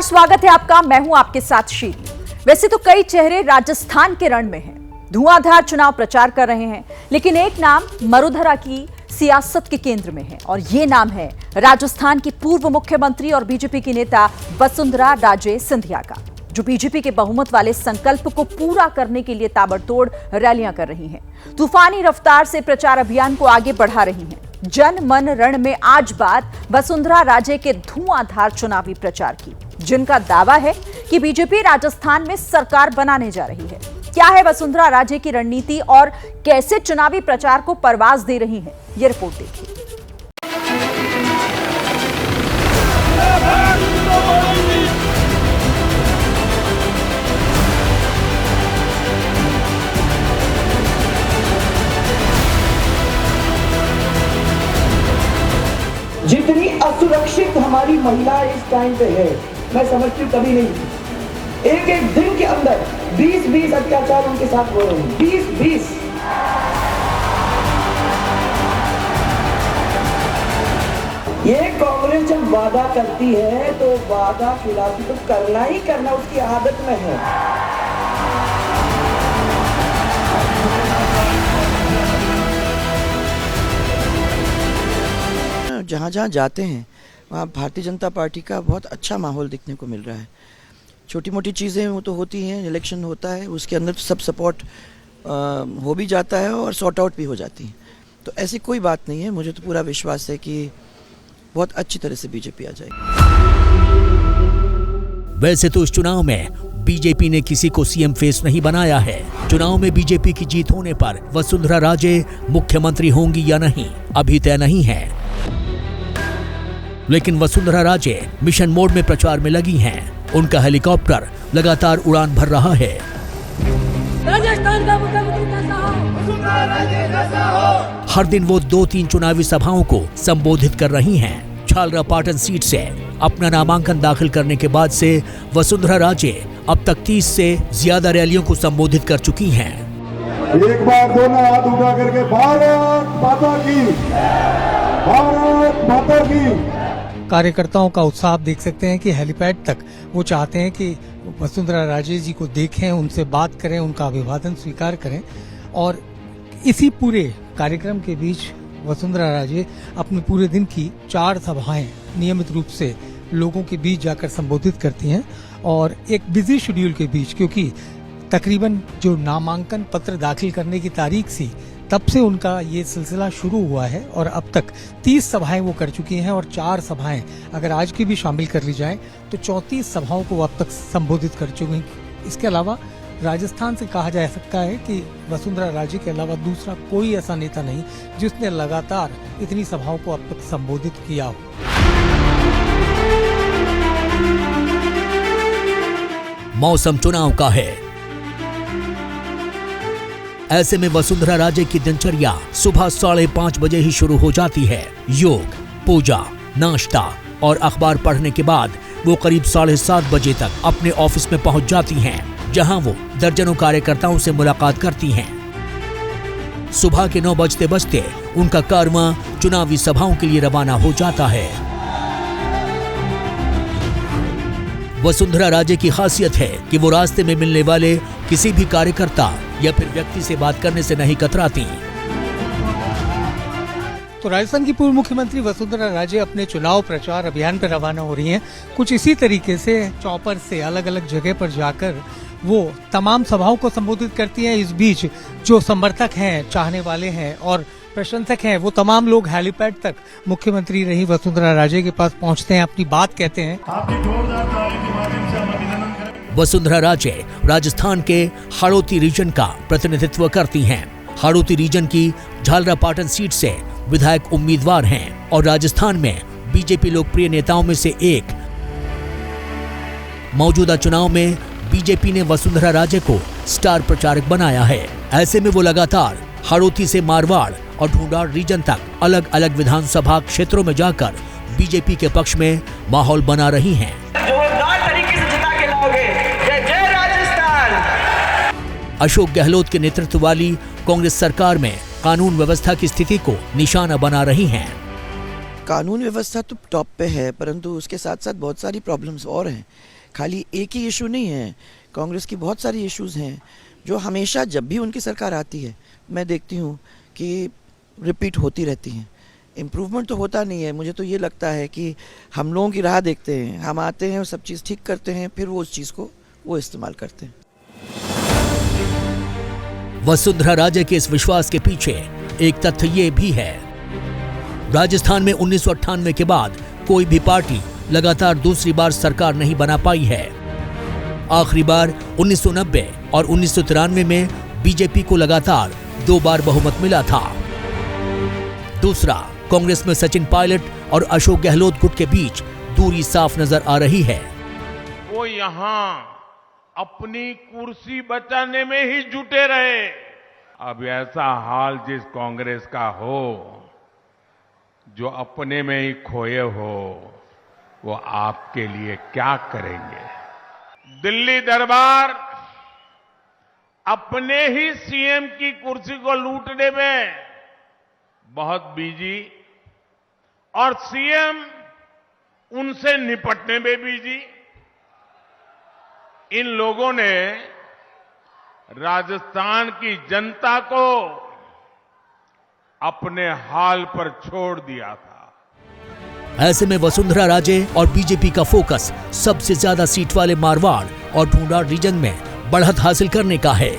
नमस्कार, स्वागत है आपका। मैं हूं आपके साथ शील। वैसे तो कई चेहरे राजस्थान के रण में हैं, धुआंधार चुनाव प्रचार कर रहे हैं, लेकिन एक नाम मरुधरा की सियासत के केंद्र में है और ये नाम है राजस्थान की पूर्व मुख्यमंत्री और बीजेपी की नेता वसुंधरा राजे सिंधिया का, जो बीजेपी के बहुमत वाले संकल्प को पूरा करने के लिए ताबड़तोड़ रैलियां कर रही हैं, तूफानी रफ्तार से प्रचार अभियान को आगे बढ़ा रही हैं। जन मन रण में आज बात वसुंधरा राजे के धुआंधार चुनावी प्रचार की, जिनका दावा है कि बीजेपी राजस्थान में सरकार बनाने जा रही है। क्या है वसुंधरा राजे की रणनीति और कैसे चुनावी प्रचार को परवाज दे रही हैं, ये रिपोर्ट देखिए। जितनी असुरक्षित हमारी महिला इस टाइम पे है, मैं समझती हूँ कभी नहीं। एक एक दिन के अंदर 20-20 अत्याचार उनके साथ हो रहे हैं। 20-20। ये कांग्रेस जब वादा करती है तो वादा खिलाफी तो करना ही करना उसकी आदत में है। जहाँ जहाँ जाते हैं वहाँ भारतीय जनता पार्टी का बहुत अच्छा माहौल देखने को मिल रहा है। छोटी मोटी चीज़ें वो तो होती हैं, इलेक्शन होता है उसके अंदर सब सपोर्ट हो भी जाता है और सॉर्ट आउट भी हो जाती है, तो ऐसी कोई बात नहीं है। मुझे तो पूरा विश्वास है कि बहुत अच्छी तरह से बीजेपी आ जाएगी। वैसे तो इस चुनाव में बीजेपी ने किसी को सीएम फेस नहीं बनाया है। चुनाव में बीजेपी की जीत होने पर वसुंधरा राजे मुख्यमंत्री होंगी या नहीं अभी तय नहीं है, लेकिन वसुंधरा राजे मिशन मोड में प्रचार में लगी हैं। उनका हेलीकॉप्टर लगातार उड़ान भर रहा है। राजस्थान का मुख्यमंत्री कैसा हो? वसुंधरा राजे कैसा हो? हर दिन वो 2-3 चुनावी सभाओं को संबोधित कर रही हैं। झालरापाटन सीट से अपना नामांकन दाखिल करने के बाद से वसुंधरा राजे अब तक 30 से ज्यादा रैलियों को संबोधित कर चुकी हैं। एक बार दोनों हाथ उठा करके भारत माता की, भारत माता की। कार्यकर्ताओं का उत्साह आप देख सकते हैं कि हेलीपैड तक वो चाहते हैं कि वसुंधरा राजे जी को देखें, उनसे बात करें, उनका अभिवादन स्वीकार करें। और इसी पूरे कार्यक्रम के बीच वसुंधरा राजे अपने पूरे दिन की 4 सभाएं नियमित रूप से लोगों के बीच जाकर संबोधित करती हैं। और एक बिजी शेड्यूल के बीच, क्योंकि तकरीबन जो नामांकन पत्र दाखिल करने की तारीख थी तब से उनका ये सिलसिला शुरू हुआ है और अब तक 30 सभाएं वो कर चुकी हैं और 4 सभाएं अगर आज की भी शामिल कर ली जाए तो 34 सभाओं को अब तक संबोधित कर चुकी हैं। इसके अलावा राजस्थान से कहा जा सकता है कि वसुंधरा राजे के अलावा दूसरा कोई ऐसा नेता नहीं जिसने लगातार इतनी सभाओं को अब तक संबोधित किया हो। मौसम चुनाव का है, ऐसे में वसुंधरा राजे की दिनचर्या सुबह 5:30 बजे ही शुरू हो जाती है। योग, पूजा, नाश्ता और अखबार पढ़ने के बाद वो करीब 7:30 बजे तक अपने ऑफिस में पहुंच जाती हैं, जहां वो दर्जनों कार्यकर्ताओं से मुलाकात करती हैं। सुबह के 9 बजते बजते उनका कारवां चुनावी सभाओं के लिए रवाना हो जाता है। वसुंधरा राजे की खासियत है कि वो रास्ते में मिलने वाले किसी भी कार्यकर्ता या फिर व्यक्ति से बात करने से नहीं कतराती। तो राजस्थान की पूर्व मुख्यमंत्री वसुंधरा राजे अपने चुनाव प्रचार अभियान पर रवाना हो रही हैं। कुछ इसी तरीके से चौपर से अलग अलग जगह पर जाकर वो तमाम सभाओं को संबोधित करती हैं। इस बीच जो समर्थक हैं, चाहने वाले हैं और प्रशंसक हैं, वो तमाम लोग हेलीपैड तक मुख्यमंत्री रही वसुंधरा राजे के पास पहुंचते हैं, अपनी बात कहते हैं। वसुंधरा राजे राजस्थान के हाड़ौती रीजन का प्रतिनिधित्व करती हैं। हाड़ौती रीजन की झालरापाटन सीट से विधायक उम्मीदवार हैं और राजस्थान में बीजेपी लोकप्रिय नेताओं में से एक। मौजूदा चुनाव में बीजेपी ने वसुंधरा राजे को स्टार प्रचारक बनाया है। ऐसे में वो लगातार हाड़ौती से मारवाड़ और ढूंढाड़ रीजन तक अलग अलग विधानसभा क्षेत्रों में जाकर बीजेपी के पक्ष में माहौल बना रही हैं। अशोक गहलोत के नेतृत्व वाली कांग्रेस सरकार में कानून व्यवस्था की स्थिति को निशाना बना रही हैं। कानून व्यवस्था तो टॉप पे है, परंतु उसके साथ साथ बहुत सारी प्रॉब्लम्स और हैं। खाली एक ही इशू नहीं है, कांग्रेस की बहुत सारी इश्यूज हैं जो हमेशा जब भी उनकी सरकार आती है मैं देखती हूँ कि रिपीट होती रहती हैं। इम्प्रूवमेंट तो होता नहीं है। मुझे तो ये लगता है कि हम लोगों की राह देखते हैं, हम आते हैं, सब चीज़ ठीक करते हैं, फिर वो उस चीज़ को वो इस्तेमाल करते हैं। वसुंधरा राजे के इस विश्वास के पीछे एक तथ्य ये भी है, राजस्थान में 1998 के बाद कोई भी पार्टी लगातार दूसरी बार सरकार नहीं बना पाई है। आखिरी बार 1990 और 1993 में बीजेपी को लगातार 2 बार बहुमत मिला था। दूसरा, कांग्रेस में सचिन पायलट और अशोक गहलोत गुट के बीच दूरी साफ नजर आ रही है। वो यहाँ अपनी कुर्सी बचाने में ही जुटे रहे। अब ऐसा हाल जिस कांग्रेस का हो, जो अपने में ही खोए हो, वो आपके लिए क्या करेंगे? दिल्ली दरबार अपने ही सीएम की कुर्सी को लूटने में बहुत बिजी और सीएम उनसे निपटने में बिजी। इन लोगों ने राजस्थान की जनता को अपने हाल पर छोड़ दिया था। ऐसे में वसुंधरा राजे और बीजेपी का फोकस सबसे ज्यादा सीट वाले मारवाड़ और ढूंढाड़ रीजन में बढ़त हासिल करने का है,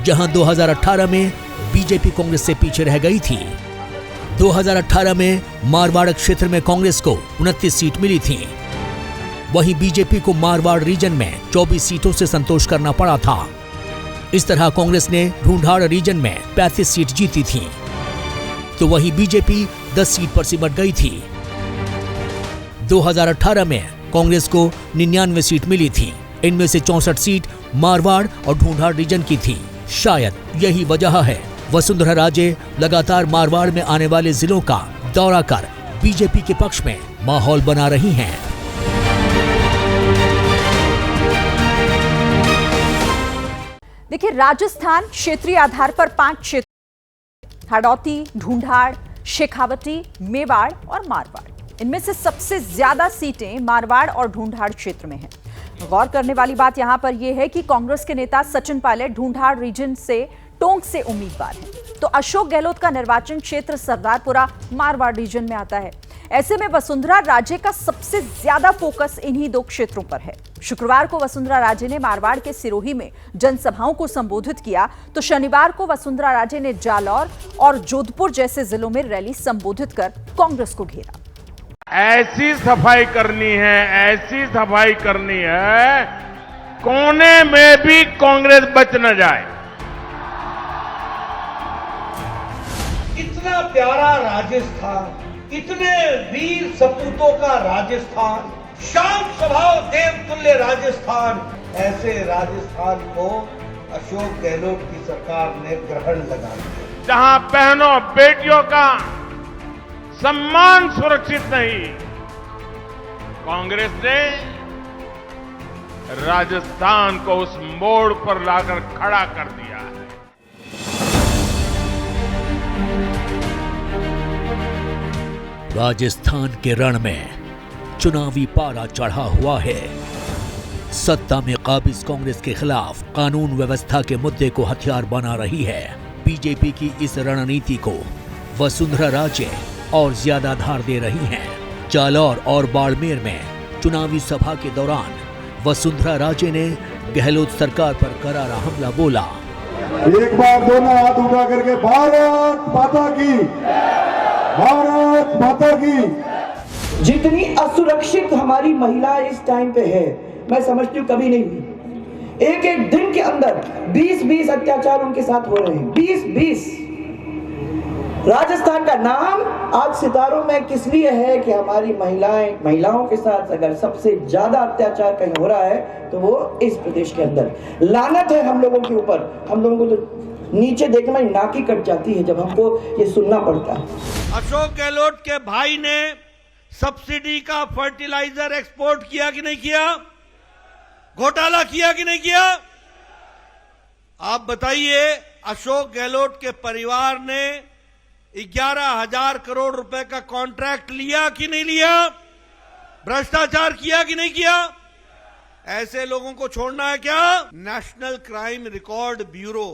जहां 2018 में बीजेपी कांग्रेस से पीछे रह गई थी। 2018 में मारवाड़ क्षेत्र में कांग्रेस को 29 सीट मिली थी, वहीं बीजेपी को मारवाड़ रीजन में 24 सीटों से संतोष करना पड़ा था। इस तरह कांग्रेस ने ढूंढाड़ रीजन में 35 सीट जीती थी, तो वहीं बीजेपी 10 सीट पर सिमट गई थी। 2018 में कांग्रेस को 99 सीट मिली थी, इनमें से 64 सीट मारवाड़ और ढूंढाड़ रीजन की थी। शायद यही वजह है वसुंधरा राजे लगातार मारवाड़ में आने वाले जिलों का दौरा कर बीजेपी के पक्ष में माहौल बना रही हैं। देखिए, राजस्थान क्षेत्रीय आधार पर 5 क्षेत्र, हाड़ौती, ढूंढाड़, शेखावटी, मेवाड़ और मारवाड़। इनमें से सबसे ज्यादा सीटें मारवाड़ और ढूंढाड़ क्षेत्र में हैं। गौर करने वाली बात यहां पर यह है कि कांग्रेस के नेता सचिन पायलट ढूंढाड़ रीजन से टोंक से उम्मीदवार हैं, तो अशोक गहलोत का निर्वाचन क्षेत्र सरदारपुरा मारवाड़ रीजन में आता है। ऐसे में वसुंधरा राजे का सबसे ज्यादा फोकस इन्हीं 2 क्षेत्रों पर है। शुक्रवार को वसुंधरा राजे ने मारवाड़ के सिरोही में जनसभाओं को संबोधित किया, तो शनिवार को वसुंधरा राजे ने जालौर और जोधपुर जैसे जिलों में रैली संबोधित कर कांग्रेस को घेरा। ऐसी सफाई करनी है, ऐसी सफाई करनी है, कोने में भी कांग्रेस बच न जाए। इतना प्यारा राजस्थान, इतने वीर सपूतों का राजस्थान, शांत स्वभाव देवतुल्य राजस्थान, ऐसे राजस्थान को अशोक गहलोत की सरकार ने ग्रहण लगा दिया। जहां बहनों बेटियों का सम्मान सुरक्षित नहीं, कांग्रेस ने राजस्थान को उस मोड़ पर लाकर खड़ा कर दिया है। राजस्थान के रण में चुनावी पारा चढ़ा हुआ है। सत्ता में काबिज कांग्रेस के खिलाफ कानून व्यवस्था के मुद्दे को हथियार बना रही है। बीजेपी की इस रणनीति को वसुंधरा राजे और ज्यादा धार दे रही हैं। जालौर और बाड़मेर में चुनावी सभा के दौरान वसुंधरा राजे ने गहलोत सरकार पर करारा हमला बोला। एक बार दोनों हाथ उठा करके भारत माता की, भारत माता की। जितनी असुरक्षित हमारी महिला इस टाइम पे है, मैं समझती हूँ कभी नहीं हुई। एक एक दिन के अंदर 20-20 अत्याचार उनके साथ हो रहे हैं, 20-20। राजस्थान का नाम आज सितारों में किस लिए है कि हमारी महिलाओं के साथ अगर सबसे ज्यादा अत्याचार कहीं हो रहा है तो वो इस प्रदेश के अंदर। लानत है हम लोगों के ऊपर। हम लोगों को तो नीचे देखने में नाकी कट जाती है जब हमको ये सुनना पड़ता है। अशोक गहलोत के भाई ने सब्सिडी का फर्टिलाइजर एक्सपोर्ट किया कि नहीं किया? घोटाला किया कि नहीं किया? आप बताइए। अशोक गहलोत के परिवार ने 11,000 करोड़ रुपए का कॉन्ट्रैक्ट लिया कि नहीं लिया? भ्रष्टाचार किया कि नहीं किया? ऐसे लोगों को छोड़ना है क्या? नेशनल क्राइम रिकॉर्ड ब्यूरो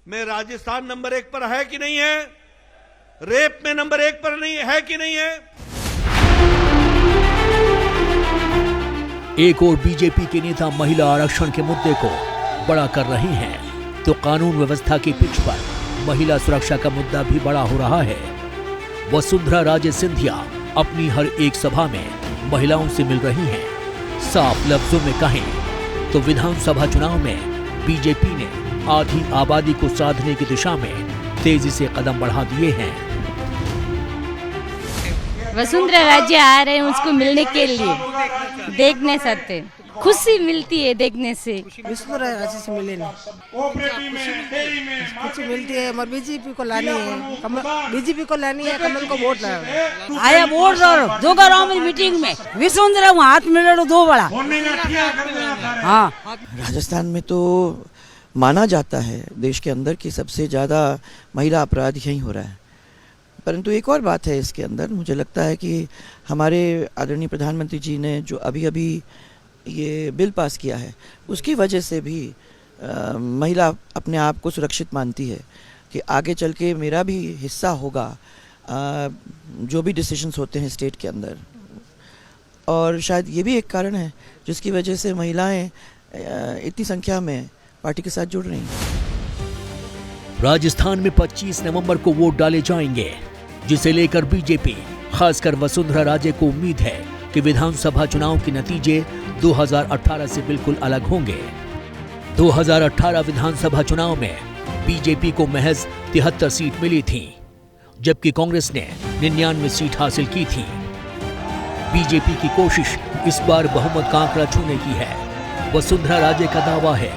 में राजस्थान नंबर 1 पर है कि नहीं है? रेप में नंबर 1 पर नहीं है कि नहीं है? एक और बीजेपी के नेता महिला आरक्षण के मुद्दे को बड़ा कर रहे हैं, तो कानून व्यवस्था की पिच पर महिला सुरक्षा का मुद्दा भी बड़ा हो रहा है। वसुंधरा राजे सिंधिया अपनी हर एक सभा में महिलाओं से मिल रही हैं। साफ लफ्जों में कहें तो विधानसभा चुनाव में बीजेपी ने आधी आबादी को साधने की दिशा में तेजी से कदम बढ़ा दिए हैं। वसुंधरा राजे आ रहे हैं उसको मिलने के लिए, देखने सकते, खुशी मिलती है देखने से। वसुंधरा राजे से मिले ना, खुशी मिलती है। मगर बीजेपी को लानी है, बीजेपी को लानी है, कमल को वोट लाना। आया वोट दो गाँव में मीटिंग में वसुंधरा हाथ मिले दो बड़ा। हाँ, राजस्थान में तो माना जाता है देश के अंदर कि सबसे ज़्यादा महिला अपराध यहीं हो रहा है। परंतु एक और बात है इसके अंदर, मुझे लगता है कि हमारे आदरणीय प्रधानमंत्री जी ने जो अभी ये बिल पास किया है उसकी वजह से भी महिला अपने आप को सुरक्षित मानती है कि आगे चल के मेरा भी हिस्सा होगा जो भी डिसीजंस होते हैं स्टेट के अंदर। और शायद ये भी एक कारण है जिसकी वजह से महिलाएं इतनी संख्या में पार्टी के साथ जुड़ रही हैं। राजस्थान में 25 नवंबर को वोट डाले जाएंगे, जिसे लेकर बीजेपी खासकर वसुंधरा राजे को उम्मीद है कि विधानसभा चुनाव के नतीजे 2018 से बिल्कुल अलग होंगे। 2018 विधानसभा चुनाव में बीजेपी को महज 73 सीट मिली थी, जबकि कांग्रेस ने 99 सीट हासिल की थी। बीजेपी की कोशिश इस बार बहुमत का आंकड़ा छूने की है। वसुंधरा राजे का दावा है,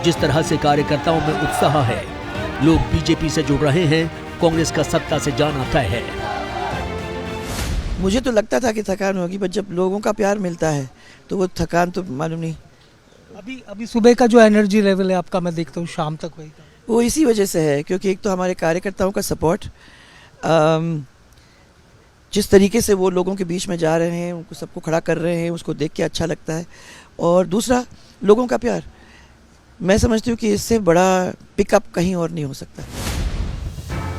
जिस तरह से कार्यकर्ताओं में उत्साह है, लोग बीजेपी से जुड़ रहे हैं, कांग्रेस का सत्ता से जाना तय है। मुझे तो लगता था कि थकान होगी, पर जब लोगों का प्यार मिलता है तो वो थकान तो मालूम नहीं। अभी सुबह का जो एनर्जी लेवल है आपका, मैं देखता हूँ शाम तक वही था। वो इसी वजह से है क्योंकि एक तो हमारे कार्यकर्ताओं का सपोर्ट, जिस तरीके से वो लोगों के बीच में जा रहे हैं, उनको सबको खड़ा कर रहे हैं, उसको देख के अच्छा लगता है। और दूसरा लोगों का प्यार, मैं समझती हूँ कि इससे बड़ा पिकअप कहीं और नहीं हो सकता।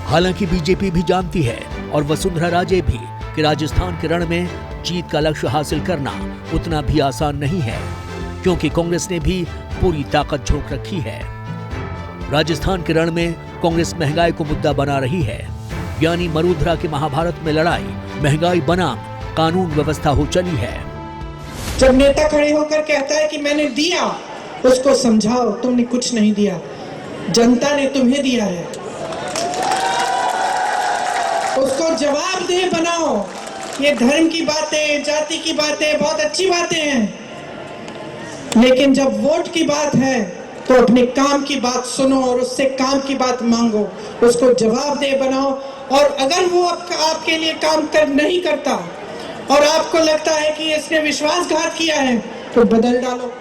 हालांकि बीजेपी भी जानती है और वसुंधरा राजे भी कि राजस्थान के रण में जीत का लक्ष्य हासिल करना उतना भी आसान नहीं है, क्योंकि कांग्रेस ने भी पूरी ताकत झोंक रखी है। राजस्थान के रण में कांग्रेस महंगाई को मुद्दा बना रही है, यानी मरुधरा के महाभारत में लड़ाई महंगाई बनाम कानून व्यवस्था हो चली है। जब नेता खड़े होकर कहता है कि मैंने दिया, उसको समझाओ तुमने कुछ नहीं दिया, जनता ने तुम्हें दिया है। उसको जवाबदेह बनाओ। ये धर्म की बातें, जाति की बातें बहुत अच्छी बातें हैं, लेकिन जब वोट की बात है तो अपने काम की बात सुनो और उससे काम की बात मांगो। उसको जवाबदेह बनाओ, और अगर वो आपके लिए काम नहीं करता और आपको लगता है कि इसने विश्वासघात किया है तो बदल डालो।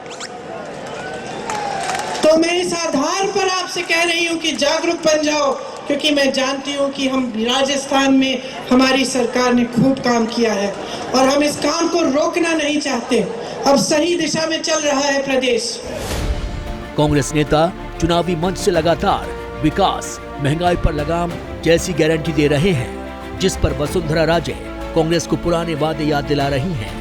तो मैं इस आधार पर आपसे कह रही हूं कि जागरूक बन जाओ, क्योंकि मैं जानती हूं कि हम राजस्थान में हमारी सरकार ने खूब काम किया है और हम इस काम को रोकना नहीं चाहते। अब सही दिशा में चल रहा है प्रदेश। कांग्रेस नेता चुनावी मंच से लगातार विकास, महंगाई पर लगाम जैसी गारंटी दे रहे हैं, जिस पर वसुंधरा राजे कांग्रेस को पुराने वादे याद दिला रही हैं,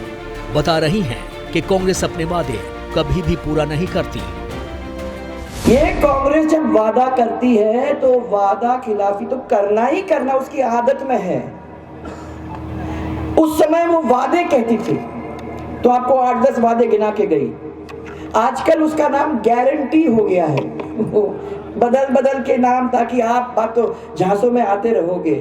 बता रही हैं कि कांग्रेस अपने वादे कभी भी पूरा नहीं करती। ये कांग्रेस जब वादा करती है तो वादा खिलाफी तो करना ही करना उसकी आदत में है। उस समय वो वादे कहती थी तो आपको 8-10 वादे गिना के गई। आजकल उसका नाम गारंटी हो गया है, बदल के नाम, ताकि आप बात तो झांसों में आते रहोगे।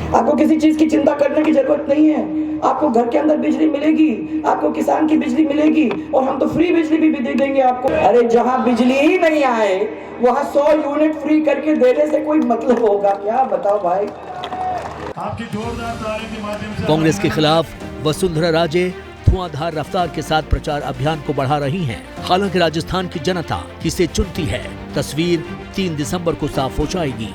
आपको किसी चीज की चिंता करने की जरूरत नहीं है। आपको घर के अंदर बिजली मिलेगी, आपको किसान की बिजली मिलेगी, और हम तो फ्री बिजली भी दे देंगे आपको। अरे जहां बिजली ही नहीं आए वहां 100 यूनिट फ्री करके देने से कोई मतलब होगा क्या? बताओ भाई। आपकी जोरदार ताली के माध्यम से कांग्रेस के खिलाफ वसुंधरा राजे धुआंधार रफ्तार के साथ प्रचार अभियान को बढ़ा रही हैं। हालांकि राजस्थान की जनता किसे चुनती है, तस्वीर 3 दिसंबर को साफ हो जाएगी।